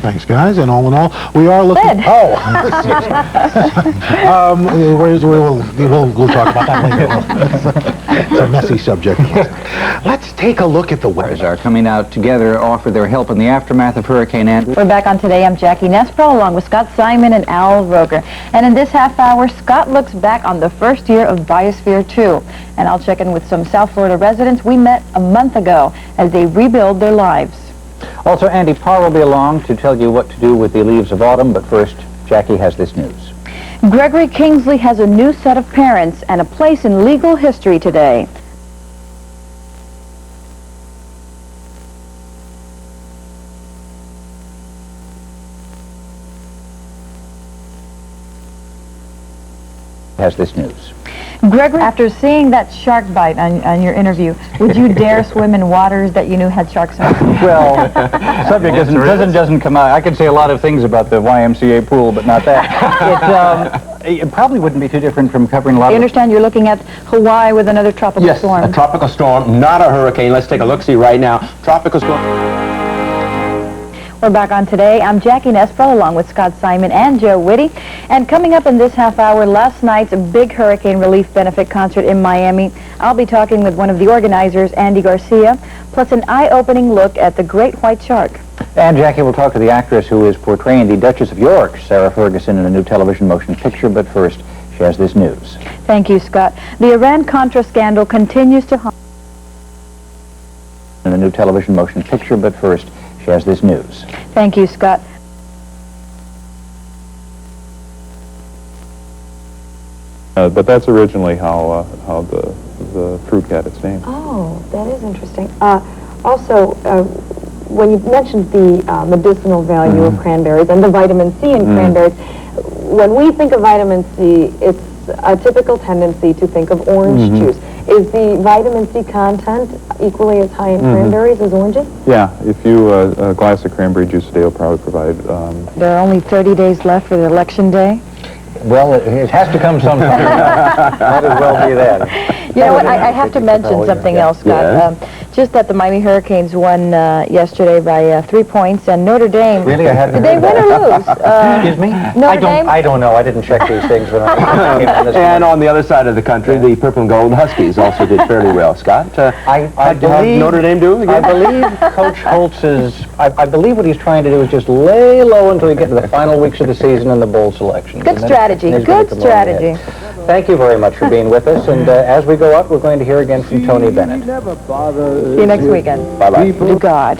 Thanks, guys. And all in all, we are looking... Ed. Oh! We'll talk about that later. It's a messy subject. Let's take a look at the weather. Are coming out together to offer their help in the aftermath of Hurricane Andrew. We're back on Today. I'm Jackie Nespro, along with Scott Simon and Al Roker. And in this half hour, Scott looks back on the first year of Biosphere 2. And I'll check in with some South Florida residents we met a month ago as they rebuild their lives. Also, Andy Parr will be along to tell you what to do with the leaves of autumn, but first, Jackie has this news. Gregory Kingsley has a new set of parents and a place in legal history today. Has this news. Gregory, after seeing that shark bite on your interview, would you dare swim in waters that you knew had sharks in them? Well, subject doesn't come out. I could say a lot of things about the YMCA pool, but not that. It probably wouldn't be too different from covering a lot I of... understand you're looking at Hawaii with another tropical storm. Yes, a tropical storm, not a hurricane. Let's take a look-see right now. Tropical storm. We're back on Today. I'm Jackie Nespro, along with Scott Simon and Joe Whitty. And coming up in this half hour, last night's big hurricane relief benefit concert in Miami. I'll be talking with one of the organizers, Andy Garcia, plus an eye-opening look at the great white shark. And Jackie will talk to the actress who is portraying the Duchess of York, Sarah Ferguson, in a new television motion picture. But first, she has this news. Thank you, Scott. The Iran-Contra scandal continues to haunt... In a new television motion picture, but first, she has this news. Thank you, Scott. But that's originally how the fruit got its name. Oh, that is interesting. Also, when you mentioned the medicinal value of cranberries and the vitamin C in cranberries, when we think of vitamin C, it's a typical tendency to think of orange juice. Is the vitamin C content equally as high in cranberries as oranges? Yeah, if you a glass of cranberry juice a day will probably provide... There are only 30 days left for the election day. Well, it has to come sometime. Might as well be that. You know what, I have to mention something else, Scott. Just that the Miami Hurricanes won yesterday by 3 points, and Notre Dame... Really? Did they win or lose? Excuse me? Notre Dame? I don't know. I didn't check these things when I came on this And morning. on the other side of the country, the Purple and Gold Huskies also did fairly well. Scott, how'd Notre Dame do again? I believe Coach Holtz is... I believe what he's trying to do is just lay low until we get to the final weeks of the season and the bowl selection. Good strategy. Good strategy. Thank you very much for being with us, and as we go up, we're going to hear again from Tony Bennett. See you next weekend. Bye-bye. To God.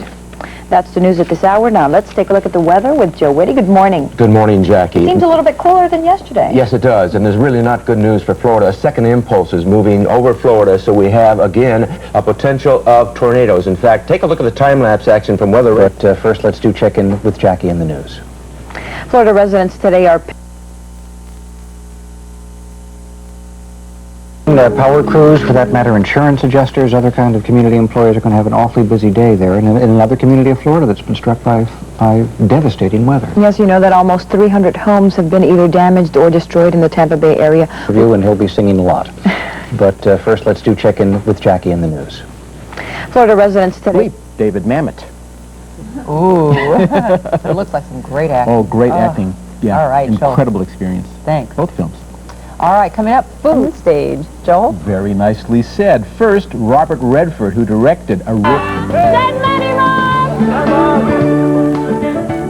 That's the news at this hour. Now, let's take a look at the weather with Joe Whitty. Good morning. Good morning, Jackie. Seems a little bit cooler than yesterday. Yes, it does, and there's really not good news for Florida. A second impulse is moving over Florida, so we have, again, a potential of tornadoes. In fact, take a look at the time-lapse action from weather. But first, let's do check in with Jackie in the news. Florida residents today are... Power crews, for that matter, insurance adjusters, other kind of community employees are going to have an awfully busy day there in another community of Florida that's been struck by devastating weather. Yes, you know that almost 300 homes have been either damaged or destroyed in the Tampa Bay area. And he'll be singing a lot. But first, let's do check in with Jackie in the news. Florida residents today... David Mamet. Ooh, it looks like some great acting. Oh, great acting. Yeah, all right, incredible experience. Thanks. Both films. All right, coming up, food stage. Joel? Very nicely said. First, Robert Redford, who directed a...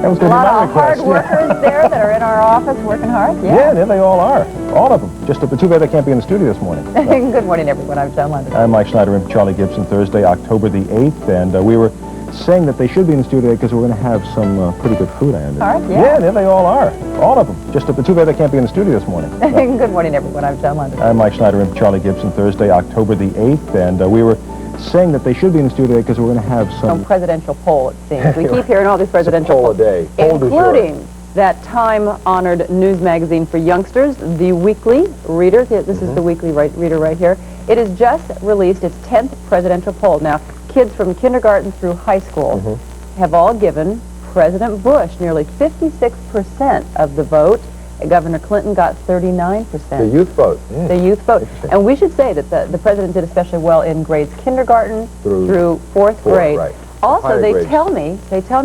That was A lot of hard workers there that are in our office working hard. Yeah, there they all are. All of them. Just too bad they can't be in the studio this morning. Good morning, everyone. I'm Joan Lunden. I'm Mike Schneider and Charlie Gibson, Thursday, October the 8th, and we were saying that they should be in the studio because we're going to have some pretty good food, I understand. All right, yeah. There they all are. All of them. Just too bad they can't be in the studio this morning. Good morning, everyone. I'm Joan Lunden. I'm Mike Schneider and Charlie Gibson, Thursday, October the 8th, and we were saying that they should be in the studio because we're going to have some... Presidential poll, it seems. We keep hearing all these presidential poll a polls. day. Poll du jour. Including that time-honored news magazine for youngsters, The Weekly Reader. This is The Weekly Reader right here. It has just released its 10th presidential poll. Now, kids from kindergarten through high school have all given President Bush nearly 56% of the vote. Governor Clinton got 39%. The youth vote. The youth vote. And we should say that the president did especially well in grades kindergarten through fourth grade. Right. Also, higher they grades. tell me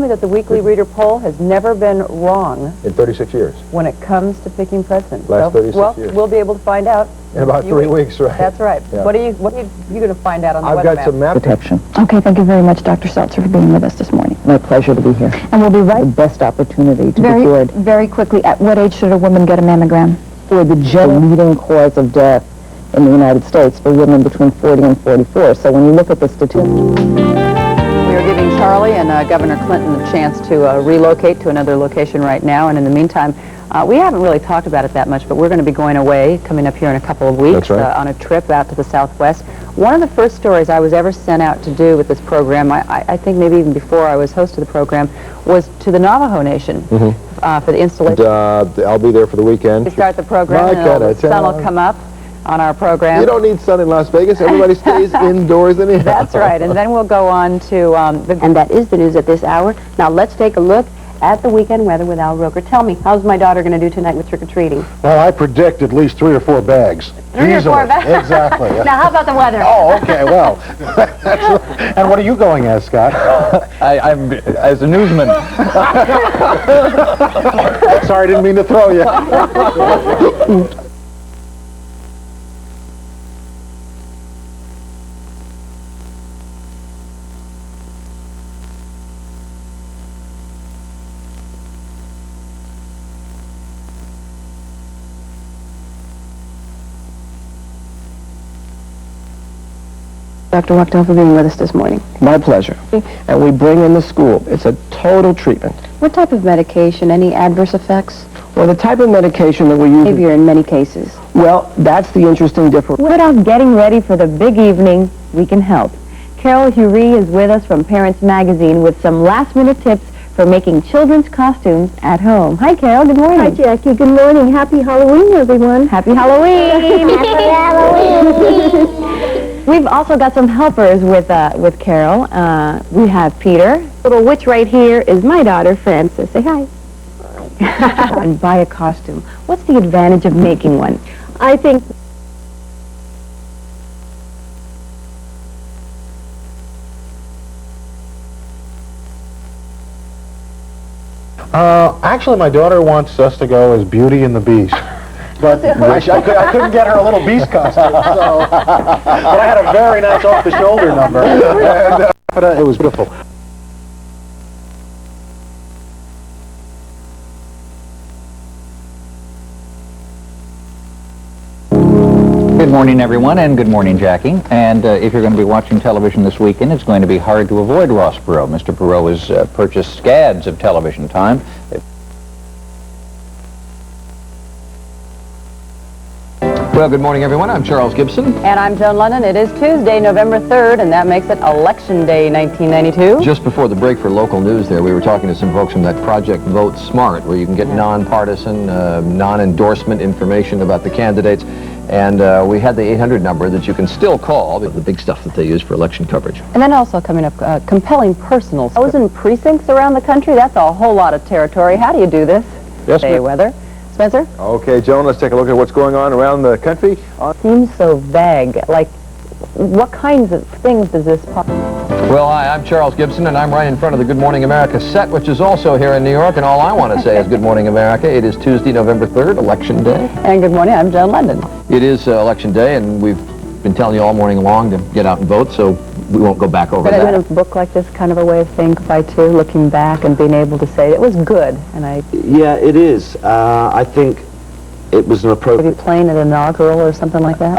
that the Weekly Reader poll has never been wrong In 36 years. when it comes to picking president. Last 36 well, years. we'll be able to find out In about a few 3 weeks, right? That's right. Yeah. What are you going to find out on the I've weather got some map? map. Protection. Okay, thank you very much, Dr. Seltzer, for being with us this morning. My pleasure to be here. And we'll be right The best opportunity to be very, good very quickly. At what age should a woman get a mammogram? for the leading cause of death in the United States for women between 40 and 44. So when you look at the statistics... We are giving Charlie and Governor Clinton a chance to relocate to another location right now, and in the meantime, we haven't really talked about it that much, but we're going to be going away, coming up here in a couple of weeks. That's right. On a trip out to the Southwest. One of the first stories I was ever sent out to do with this program, I think maybe even before I was host of the program, was to the Navajo Nation for the installation. I'll be there for the weekend. We start the program, My and the sun God, will come up on our program. You don't need sun in Las Vegas. Everybody stays indoors anyhow. That's right, and then we'll go on to And that is the news at this hour. Now let's take a look at the weekend weather with Al Roker. Tell me, how's my daughter going to do tonight with trick-or-treating? Well, I predict at least 3 or 4 bags. 3 or 4 bags? Exactly. Now how about the weather? Oh, okay, well. And what are you going as, Scott? I'm as a newsman. Sorry, I didn't mean to throw you. Dr. Wachtel, for being with us this morning. My pleasure. And we bring in the school. It's a total treatment. What type of medication? Any adverse effects? Well, the type of medication that we use... Behavior in many cases. Well, that's the interesting difference. Put off getting ready for the big evening, we can help. Carol Hury is with us from Parents Magazine with some last-minute tips for making children's costumes at home. Hi, Carol. Good morning. Hi, Jackie. Good morning. Happy Halloween, everyone. Happy Halloween. Happy Halloween. We've also got some helpers with Carol. We have Peter. Little witch right here is my daughter, Frances. Say hi. And buy a costume. What's the advantage of making one? I think Actually, my daughter wants us to go as Beauty and the Beast. But I couldn't get her a little beast costume, so... But I had a very nice off-the-shoulder number. And, it was beautiful. Good morning, everyone, and good morning, Jackie. And if you're going to be watching television this weekend, it's going to be hard to avoid Ross Perot. Mr. Perot has purchased scads of television time. Well, good morning, everyone. I'm Charles Gibson. And I'm Joan Lunden. It is Tuesday, November 3rd, and that makes it Election Day 1992. Just before the break for local news there, we were talking to some folks from that Project Vote Smart, where you can get nonpartisan, non-endorsement information about the candidates. And we had the 800 number that you can still call, the big stuff that they use for election coverage. And then also coming up, compelling personals. 1,000 precincts around the country. That's a whole lot of territory. How do you do this? Yes, Day ma'am. weather. Spencer? Okay, Joan, let's take a look at what's going on around the country. Seems so vague. Like, what kinds of things does this... Well, hi, I'm Charles Gibson, and I'm right in front of the Good Morning America set, which is also here in New York, and all I want to say is Good Morning America. It is Tuesday, November 3rd, Election Day. And good morning, I'm Joan Lunden. It is Election Day, and we've been telling you all morning long to get out and vote, so we won't go back over But that. in a book like this, kind of a way of saying goodbye too, looking back and being able to say it was good, and I... Yeah, it is. I think it was an Were appropriate... you playing an inaugural or something like that?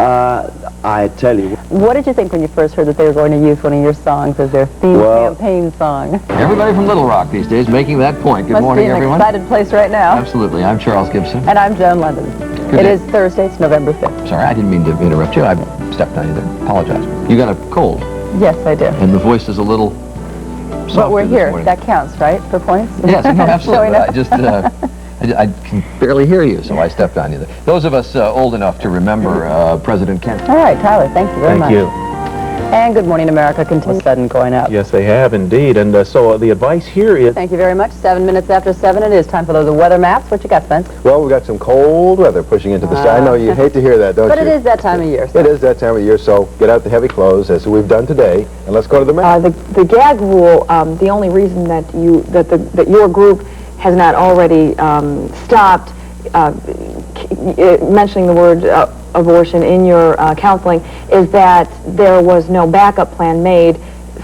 I tell you. What did you think when you first heard that they were going to use one of your songs as their theme Well- campaign song? Everybody from Little Rock these days making that point. Good Must morning, be an everyone. excited place right now. Absolutely. I'm Charles Gibson. And I'm Joan Lunden. It day. is Thursday, it's November 5th. Sorry, I didn't mean to interrupt you. I stepped on you there. Apologize. You got a cold, Yes, I do. and the voice is a little But softer we're this here. morning. That counts, right, for points? Yes, no, absolutely. Showing up. I just, I can barely hear you, so I stepped on you there. Those of us old enough to remember President Kennedy. All right, Tyler, thank you very much. Thank you. And Good Morning America continues sudden going up. Yes, they have indeed. And so the advice here is... Thank you very much. 7 minutes after 7, it is time for those weather maps. What you got, Spence? Well, we've got some cold weather pushing into the sky. I know you hate to hear that, don't But you? it is that time of year. So. It is that time of year, so get out the heavy clothes, as we've done today, and let's go to the map. The gag rule, the only reason that your group has not already stopped mentioning the word abortion in your counseling is that there was no backup plan made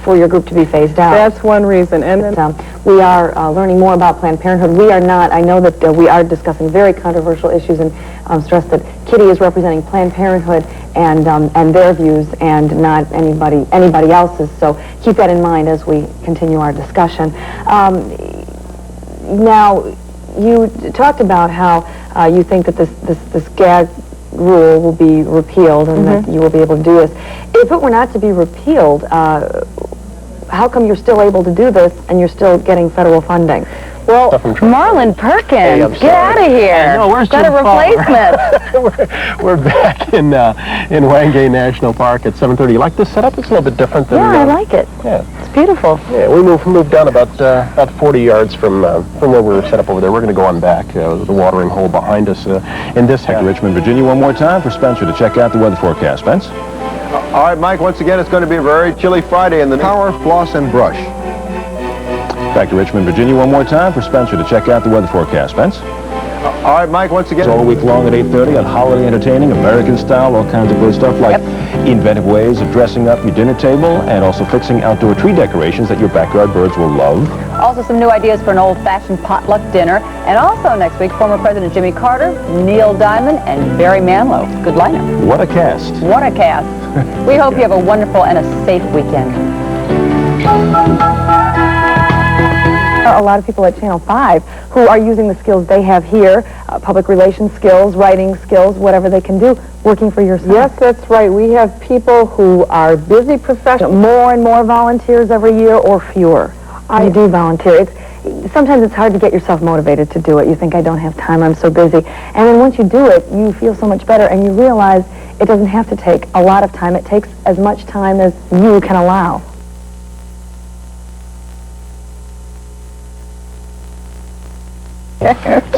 for your group to be phased out. That's one reason. And then we are learning more about Planned Parenthood. We are not, I know that we are discussing very controversial issues, and stress that Kitty is representing Planned Parenthood and their views and not anybody else's. So keep that in mind as we continue our discussion. Now, you talked about how you think that this gag rule will be repealed and that you will be able to do this. If it were not to be repealed, how come you're still able to do this and you're still getting federal funding? Well, Marlon Perkins, get out of here. No, where's got a Jim replacement. We're back in Wangay National Park at 7:30. You like this setup? It's a little bit different than... Yeah, I like it. Yeah. It's beautiful. Yeah, we moved down about 40 yards from where we were set up over there. We're going to go on back, the watering hole behind us in this Back to Richmond, Virginia, one more time for Spencer to check out the weather forecast. Spence? All right, Mike, once again, it's going to be a very chilly Friday in the power, floss, and brush. Back to Richmond, Virginia, one more time for Spencer to check out the weather forecast. Spence? All right, Mike, once again... All week long at 8:30 on holiday entertaining, American style, all kinds of good stuff like inventive ways of dressing up your dinner table and also fixing outdoor tree decorations that your backyard birds will love. Also some new ideas for an old-fashioned potluck dinner. And also next week, former President Jimmy Carter, Neil Diamond, and Barry Manilow. Good lineup. What a cast. What a cast. We hope you have a wonderful and a safe weekend. A lot of people at Channel 5 who are using the skills they have here, public relations skills, writing skills, whatever they can do, working for yourself. Yes, that's right. We have people who are busy professionals. More and more volunteers every year or fewer? You do volunteer. Sometimes it's hard to get yourself motivated to do it. You think, I don't have time, I'm so busy. And then once you do it, you feel so much better and you realize it doesn't have to take a lot of time. It takes as much time as you can allow.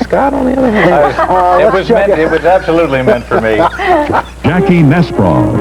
Scott, on the other hand... It was absolutely meant for me. Jackie Nesbro.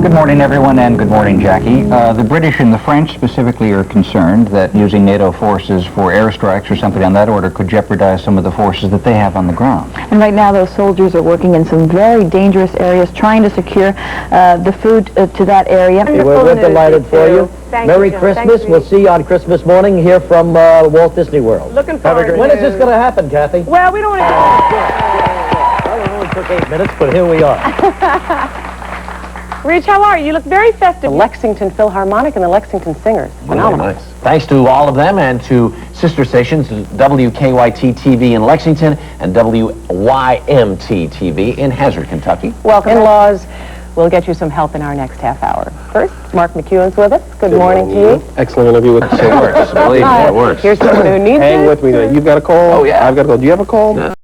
Good morning, everyone, and good morning, Jackie. The British and the French specifically are concerned that using NATO forces for airstrikes or something on that order could jeopardize some of the forces that they have on the ground. And right now, those soldiers are working in some very dangerous areas, trying to secure the food to that area. We're delighted for you. Merry Christmas. We'll see you on Christmas morning here from Walt Disney World. Looking forward. When is this going to happen, Kathy? Well, we don't want Well, it only took 8 minutes, but here we are. Rich, how are you? You look very festive. The Lexington Philharmonic and the Lexington Singers. Phenomenal. Nice. Thanks to all of them and to sister stations, WKYT-TV in Lexington and WYMT-TV in Hazard, Kentucky. Welcome. In-laws, we'll get you some help in our next half hour. First, Mark McEwen's with us. Good morning to you. Excellent interview with the It works. Believe me, it works. Here's someone who needs Hang it. with me. You've got a call? Oh, yeah. I've got a call. Do you have a call?